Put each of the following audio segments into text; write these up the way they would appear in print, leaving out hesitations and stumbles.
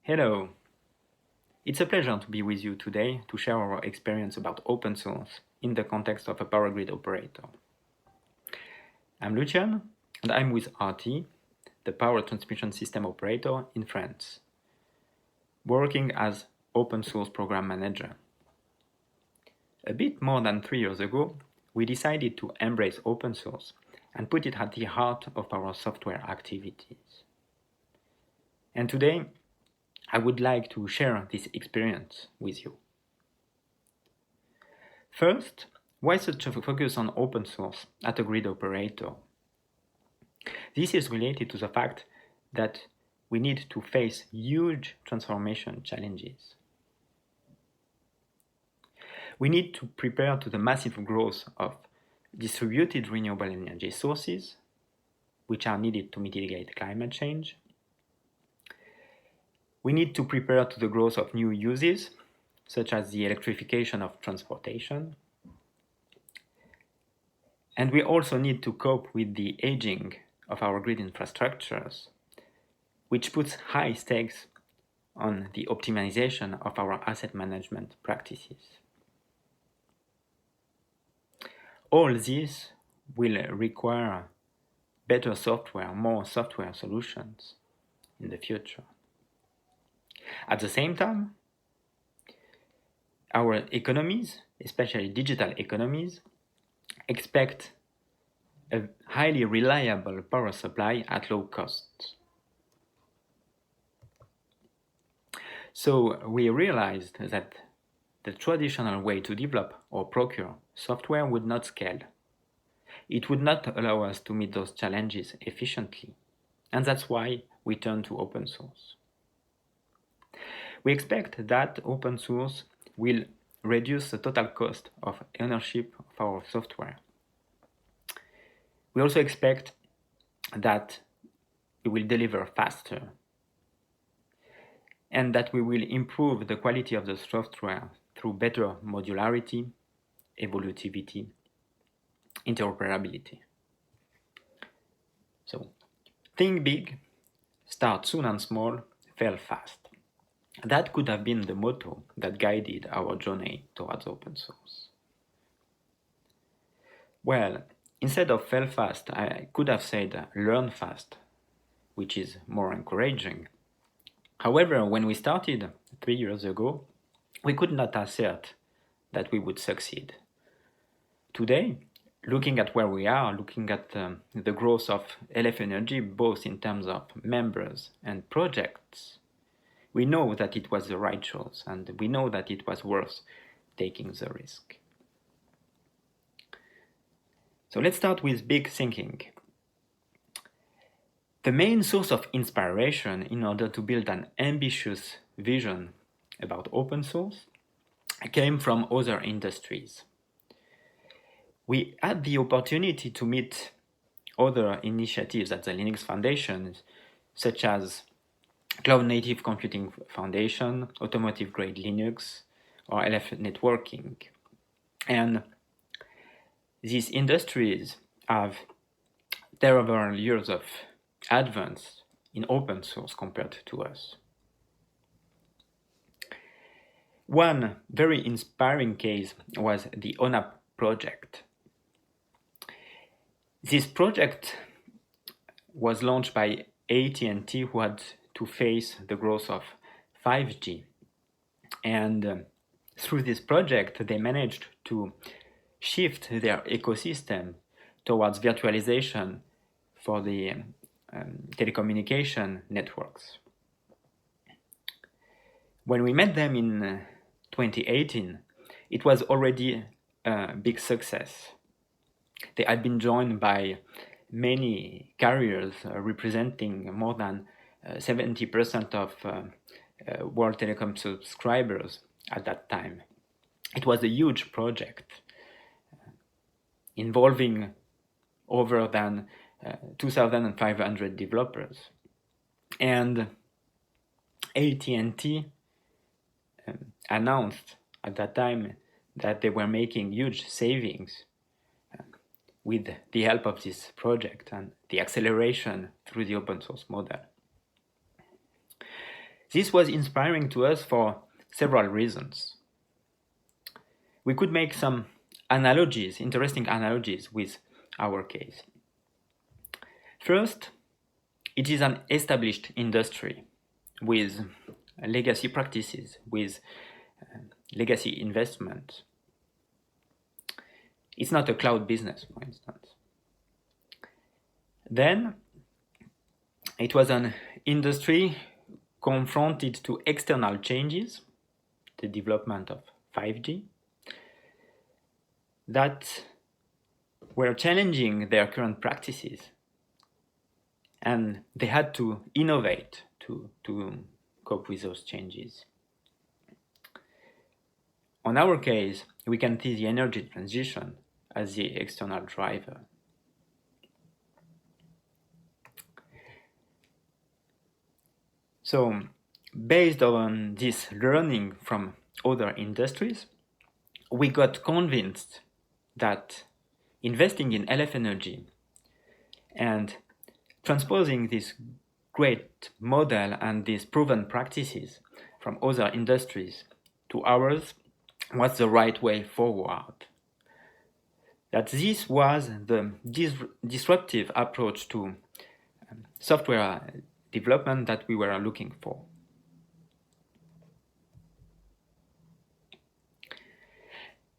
Hello, it's a pleasure to be with you today to share our experience about open source in the context of a power grid operator. I'm Lucian, and I'm with RTE, the power transmission system operator in France, working as open source program manager. A bit more than 3 years ago, we decided to embrace open source and put it at the heart of our software activities. And today, I would like to share this experience with you. First, why such a focus on open source at a grid operator? This is related to the fact that we need to face huge transformation challenges. We need to prepare to the massive growth of distributed renewable energy sources, which are needed to mitigate climate change. We need to prepare to the growth of new uses, such as the electrification of transportation. And we also need to cope with the aging of our grid infrastructures, which puts high stakes on the optimization of our asset management practices. All this will require better software, more software solutions in the future. At the same time, our economies, especially digital economies, expect a highly reliable power supply at low costs. So we realized that the traditional way to develop or procure software would not scale. It would not allow us to meet those challenges efficiently, and that's why we turn to open source. We expect that open source will reduce the total cost of ownership of our software. We also expect that we will deliver faster and that we will improve the quality of the software through better modularity, evolutivity, interoperability. So, think big, start soon and small, fail fast. That could have been the motto that guided our journey towards open source. Well, instead of fail fast, I could have said learn fast, which is more encouraging. However, when we started 3 years ago, we could not assert that we would succeed. Today, looking at where we are, looking at the growth of LF Energy, both in terms of members and projects, we know that it was the right choice, and we know that it was worth taking the risk. So let's start with big thinking. The main source of inspiration in order to build an ambitious vision about open source came from other industries. We had the opportunity to meet other initiatives at the Linux Foundation, such as Cloud Native Computing Foundation, Automotive Grade Linux, or LF Networking. And these industries have several years of advance in open source compared to us. One very inspiring case was the ONAP project. This project was launched by AT&T, who had to face the growth of 5G. And through this project, they managed to shift their ecosystem towards virtualization for the telecommunication networks. When we met them in 2018, it was already a big success. They had been joined by many carriers representing more than 70% of World Telecom subscribers at that time. It was a huge project involving over than 2,500 developers. And AT&T announced at that time that they were making huge savings with the help of this project and the acceleration through the open source model. This was inspiring to us for several reasons. We could make some analogies, interesting analogies with our case. First, it is an established industry with legacy practices, with legacy investment. It's not a cloud business, for instance. Then, it was an industry confronted to external changes, the development of 5G, that were challenging their current practices. And they had to innovate to cope with those changes. On our case, we can see the energy transition as the external driver. So, based on this learning from other industries, we got convinced that investing in LF energy and transposing this great model and these proven practices from other industries to ours was the right way forward. That this was the disruptive approach to software development that we were looking for.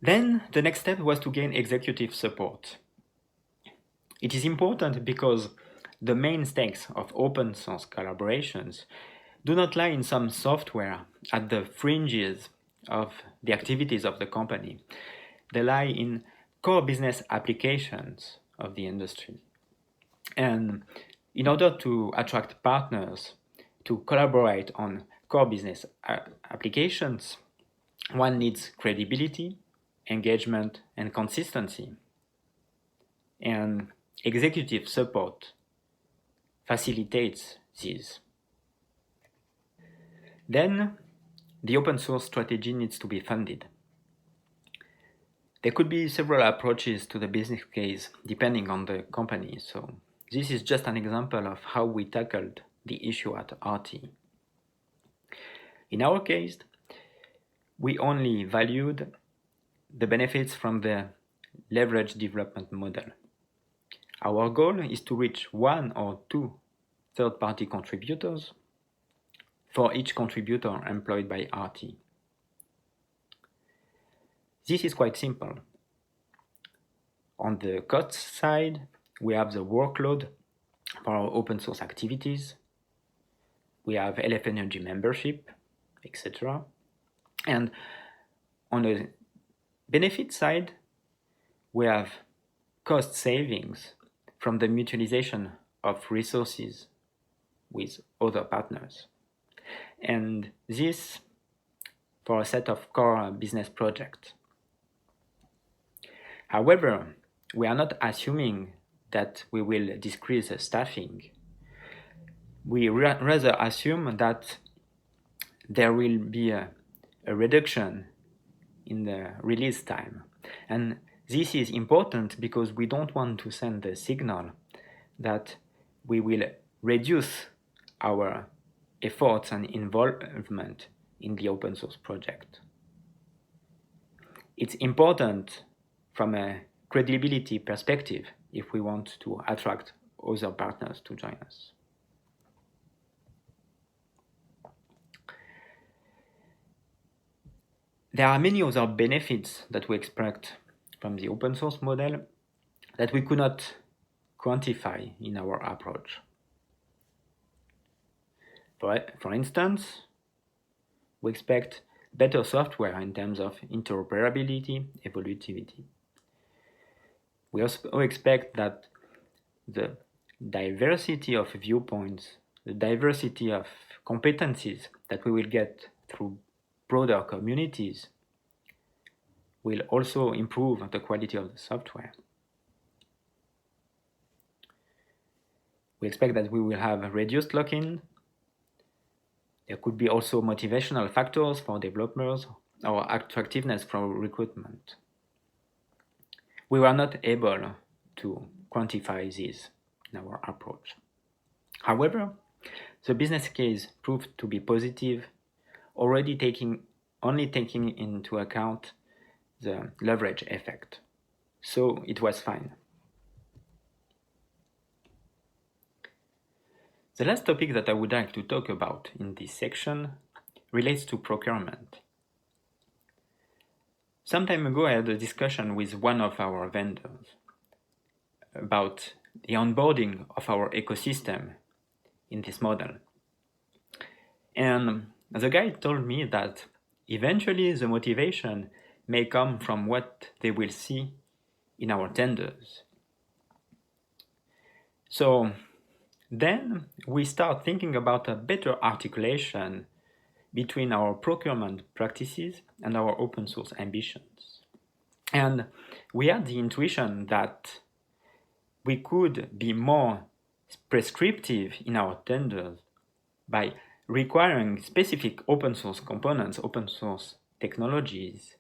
Then the next step was to gain executive support. It is important because the main stakes of open source collaborations do not lie in some software at the fringes of the activities of the company. They lie in core business applications of the industry. And in order to attract partners to collaborate on core business applications, one needs credibility, engagement, and consistency. And executive support facilitates these. Then, the open source strategy needs to be funded. There could be several approaches to the business case depending on the company, so this is just an example of how we tackled the issue at RTE. In our case, we only valued the benefits from the leverage development model. Our goal is to reach 1 or 2 third-party contributors for each contributor employed by RTE. This is quite simple. On the cost side, we have the workload for our open source activities. We have LF Energy membership, etc. And on the benefit side, we have cost savings from the mutualization of resources with other partners. And this for a set of core business projects. However, we are not assuming that we will decrease the staffing. We rather assume that there will be a reduction in the release time. And this is important because we don't want to send the signal that we will reduce our efforts and involvement in the open source project. It's important from a credibility perspective if we want to attract other partners to join us. There are many other benefits that we expect from the open source model that we could not quantify in our approach. For instance, we expect better software in terms of interoperability, evolutivity. We also expect that the diversity of viewpoints, the diversity of competencies that we will get through broader communities will also improve the quality of the software. We expect that we will have reduced lock-in. There could be also motivational factors for developers or attractiveness for recruitment. We were not able to quantify this in our approach. However, The business case proved to be positive, only taking into account the leverage effect. So it was fine. The last topic that I would like to talk about in this section relates to procurement. Some time ago, I had a discussion with one of our vendors about the onboarding of our ecosystem in this model. And the guy told me that eventually the motivation may come from what they will see in our tenders. So then we start thinking about a better articulation between our procurement practices and our open source ambitions. And we had the intuition that we could be more prescriptive in our tenders by requiring specific open source components, open source technologies,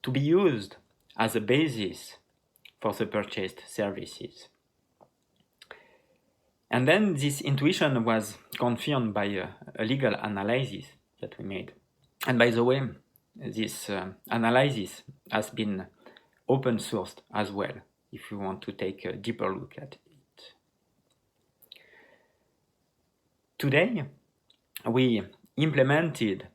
to be used as a basis for the purchased services. And then this intuition was confirmed by a legal analysis that we made. And by the way, this analysis has been open sourced as well, if you want to take a deeper look at it. Today, we implemented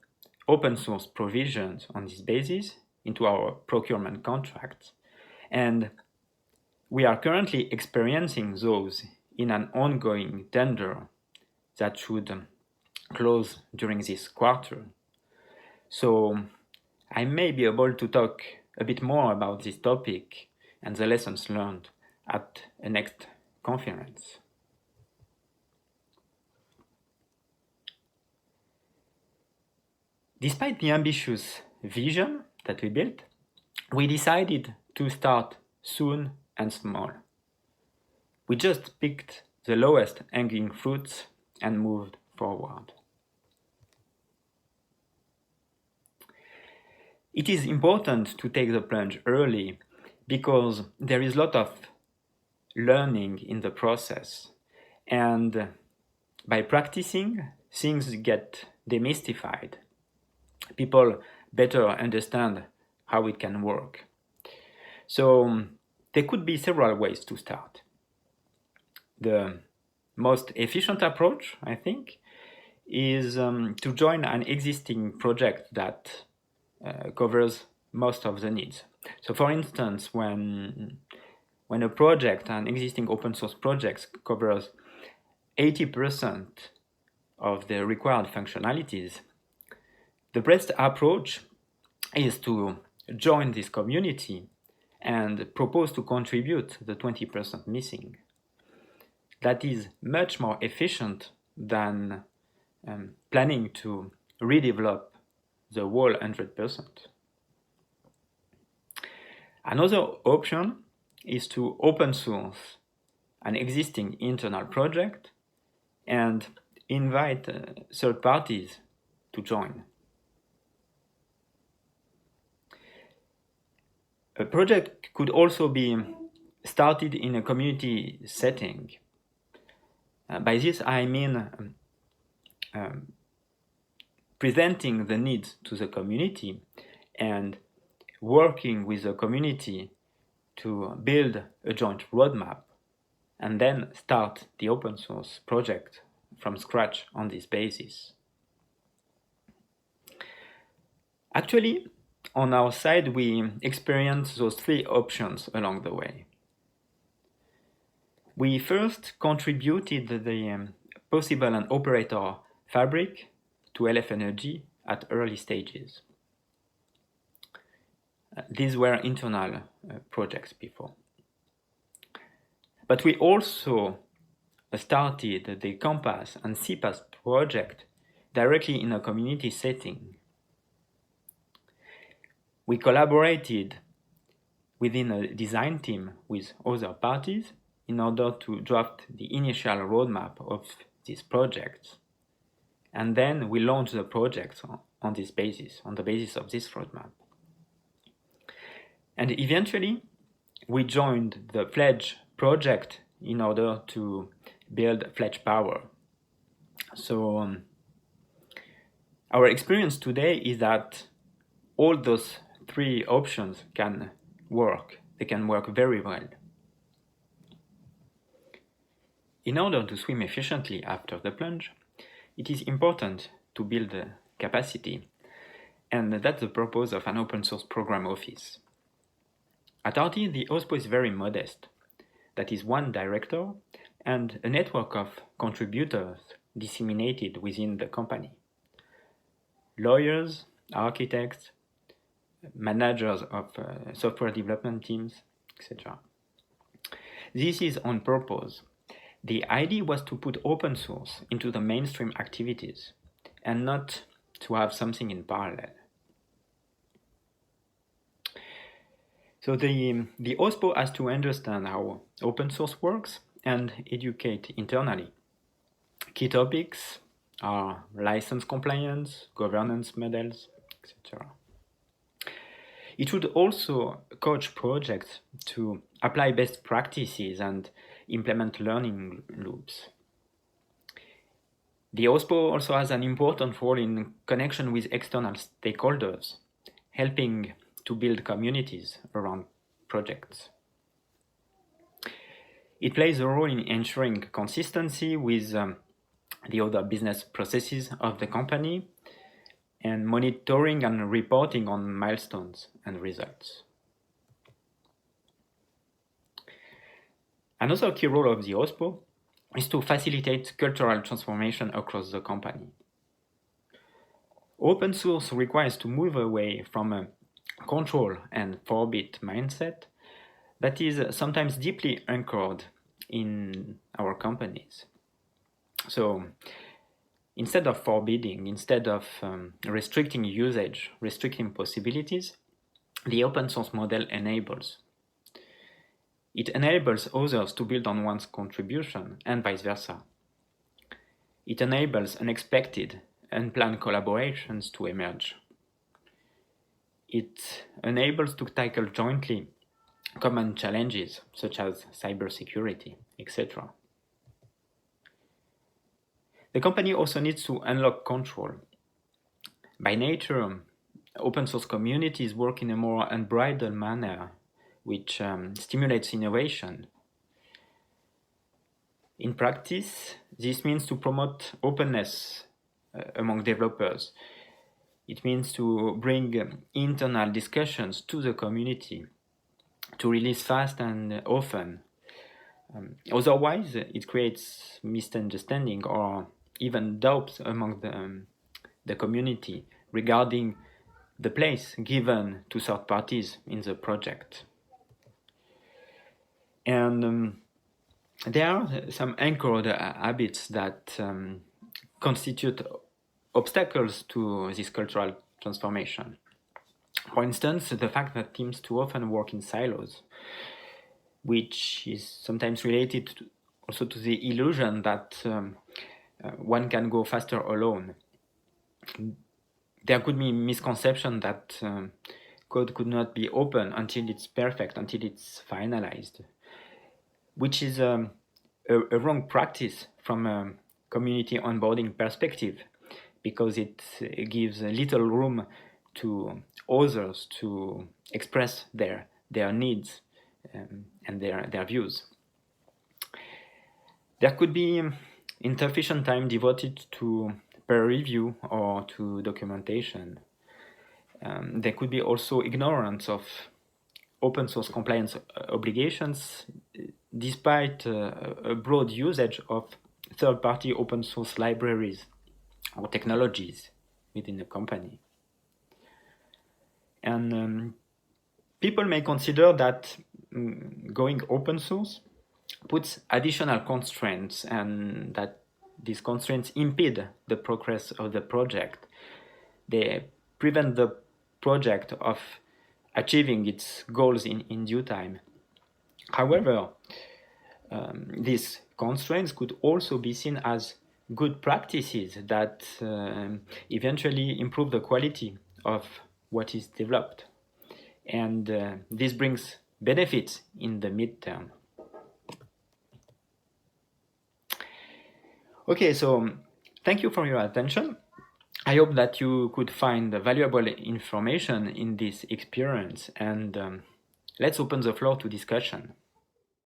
open source provisions on this basis into our procurement contracts, and we are currently experiencing those in an ongoing tender that should close during this quarter. So I may be able to talk a bit more about this topic and the lessons learned at a next conference. Despite the ambitious vision that we built, we decided to start soon and small. We just picked the lowest hanging fruits and moved forward. It is important to take the plunge early because there is a lot of learning in the process, and by practicing, things get demystified. People better understand how it can work. So there could be several ways to start. The most efficient approach, I think, is to join an existing project that covers most of the needs. So for instance, when a project, an existing open source project, covers 80% of the required functionalities, the best approach is to join this community and propose to contribute the 20% missing. That is much more efficient than planning to redevelop the whole 100%. Another option is to open source an existing internal project and invite third parties to join. A project could also be started in a community setting. By this I mean presenting the needs to the community and working with the community to build a joint roadmap and then start the open source project from scratch on this basis. Actually, on our side, we experienced those three options along the way. We first contributed the possible and operator fabric to LF Energy at early stages. These were internal projects before. But we also started the Compass and CPAS project directly in a community setting. We collaborated within a design team with other parties in order to draft the initial roadmap of these projects. And then we launched the project on this basis, on the basis of this roadmap. And eventually, we joined the Pledge project in order to build Pledge Power. So our experience today is that all those three options can work. They can work very well. In order to swim efficiently after the plunge, it is important to build capacity, and that's the purpose of an open source program office. At RTE, the OSPO is very modest. That is one director and a network of contributors disseminated within the company. Lawyers, architects, managers of software development teams, etc. This is on purpose. The idea was to put open source into the mainstream activities and not to have something in parallel. So the OSPO has to understand how open source works and educate internally. Key topics are license compliance, governance models, etc. It should also coach projects to apply best practices and implement learning loops. The OSPO also has an important role in connection with external stakeholders, helping to build communities around projects. It plays a role in ensuring consistency with the other business processes of the company and monitoring and reporting on milestones and results. Another key role of the OSPO is to facilitate cultural transformation across the company. Open source requires to move away from a control and forbid mindset that is sometimes deeply anchored in our companies. So instead of forbidding, instead of restricting usage, restricting possibilities, the open source model enables. It enables others to build on one's contribution and vice versa. It enables unexpected, unplanned collaborations to emerge. It enables to tackle jointly common challenges such as cybersecurity, etc. The company also needs to unlock control. By nature, open source communities work in a more unbridled manner, which stimulates innovation. In practice, this means to promote openness among developers. It means to bring internal discussions to the community, to release fast and often. Otherwise, it creates misunderstanding or even doubts among the community regarding the place given to third parties in the project. And there are some anchored habits that constitute obstacles to this cultural transformation. For instance, the fact that teams too often work in silos, which is sometimes related also to the illusion that one can go faster alone. There could be misconception that code could not be open until it's perfect, until it's finalized, which is a wrong practice from a community onboarding perspective, because it gives little room to others to express their needs and their views. There could be insufficient time devoted to peer review or to documentation. There could be also ignorance of open source compliance obligations, despite a broad usage of third-party open source libraries or technologies within the company. And people may consider that going open source puts additional constraints and that these constraints impede the progress of the project. They prevent the project of achieving its goals in due time. However, these constraints could also be seen as good practices that eventually improve the quality of what is developed. And this brings benefits in the midterm. Okay, so Thank you for your attention. I hope that you could find valuable information in this experience, and let's open the floor to discussion.